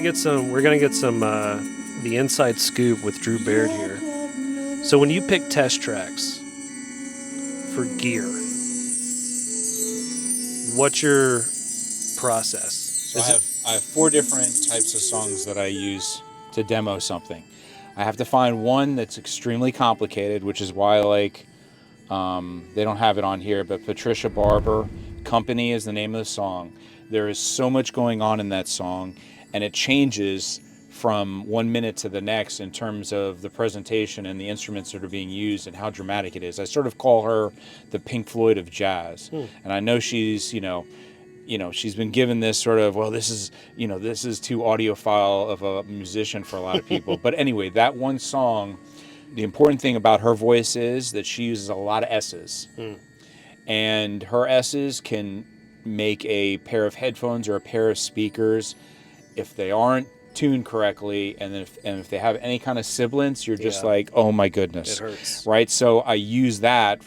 gonna get some. We're gonna get some the inside scoop with Drew Baird here. So when you pick test tracks for gear, what's your process? So I have 4 different types of songs that I use to demo something. I have to find one that's extremely complicated, which is why they don't have it on here, but Patricia Barber, Company is the name of the song. There is so much going on in that song, and it changes from 1 minute to the next in terms of the presentation and the instruments that are being used and how dramatic it is. I sort of call her the Pink Floyd of jazz. And I know she's, she's been given this sort of, well, this is too audiophile of a musician for a lot of people. But anyway, that one song, the important thing about her voice is that she uses a lot of S's. And her S's can make a pair of headphones or a pair of speakers, if they aren't tuned correctly, and if they have any kind of sibilance, you're just like, oh my goodness. It hurts. Right? So I use that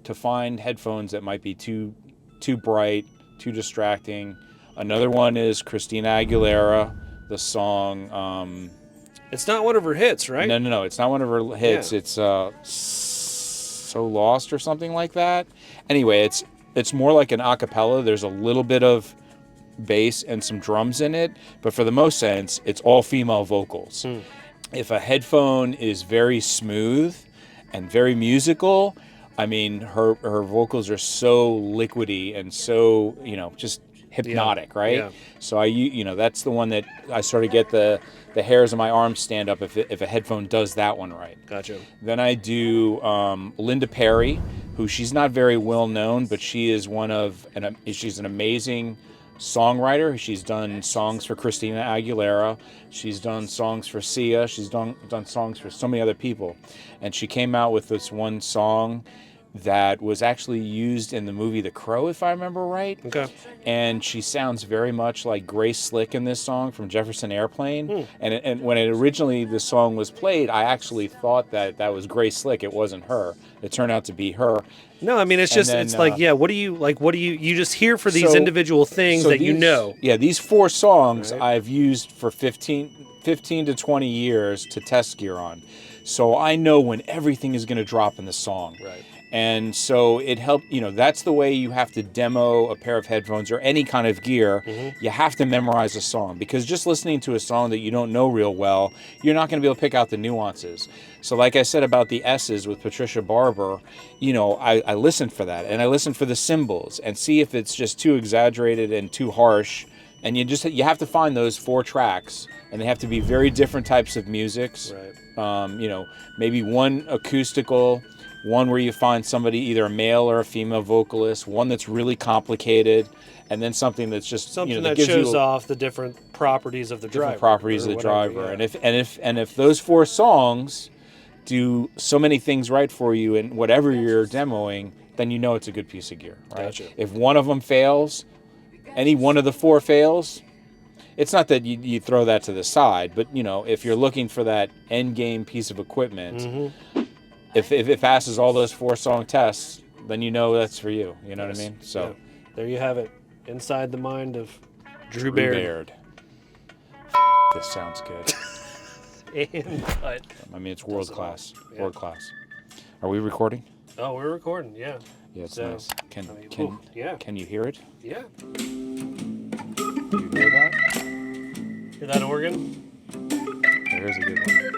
to find headphones that might be too bright, too distracting. Another one is Christina Aguilera, the song. It's not one of her hits, right? No. It's not one of her hits. Yeah. It's So Lost or something like that. Anyway, it's more like an a cappella. There's a little bit of bass and some drums in it, but for the most sense, it's all female vocals. If a headphone is very smooth and very musical, I mean, her vocals are so liquidy and so, just hypnotic, right? Yeah. So that's the one that I sort of get the hairs on my arms stand up if a headphone does that one right. Gotcha. Then I do Linda Perry, who she's not very well known, but she is she's an amazing songwriter. She's done songs for Christina Aguilera. She's done songs for Sia. She's done songs for so many other people. And she came out with this one song that was actually used in the movie The Crow, if I remember right. Okay. And she sounds very much like Grace Slick in this song from Jefferson Airplane. And when originally the song was played, I actually thought that was Grace Slick. It wasn't her. It turned out to be her. No, I mean, it's just, it's like, what do you just hear for these individual things that you know? Yeah, these 4 songs I've used for 15 to 20 years to test gear on. So I know when everything is going to drop in the song. Right. And so it helped, that's the way you have to demo a pair of headphones or any kind of gear. You have to memorize a song, because just listening to a song that you don't know real well, you're not going to be able to pick out the nuances. So like I said about the S's with Patricia Barber, I listened for that, and I listened for the cymbals and see if it's just too exaggerated and too harsh. And you have to find those 4 tracks, and they have to be very different types of musics. Right. Maybe one acoustical, one where you find somebody, either a male or a female vocalist, one that's really complicated, and then something that's just something that that gives shows you off the different properties of the driver. Different properties of the whatever, driver, yeah. and if those 4 songs do so many things right for you in whatever you're demoing, then you know it's a good piece of gear, right? Gotcha. If one of them fails, any one of the 4 fails, it's not that you throw that to the side, but if you're looking for that end game piece of equipment, if it passes all those 4 song tests, then that's for you. You know what I mean? So there you have it, inside the mind of Drew Baird. This sounds good. I mean, it's world class. Yeah. World class. Are we recording? Oh, we're recording. Yeah. Yeah, it's So, nice. yeah. Can you hear it? Yeah. Do you hear that? Hear that organ? Here's a good one.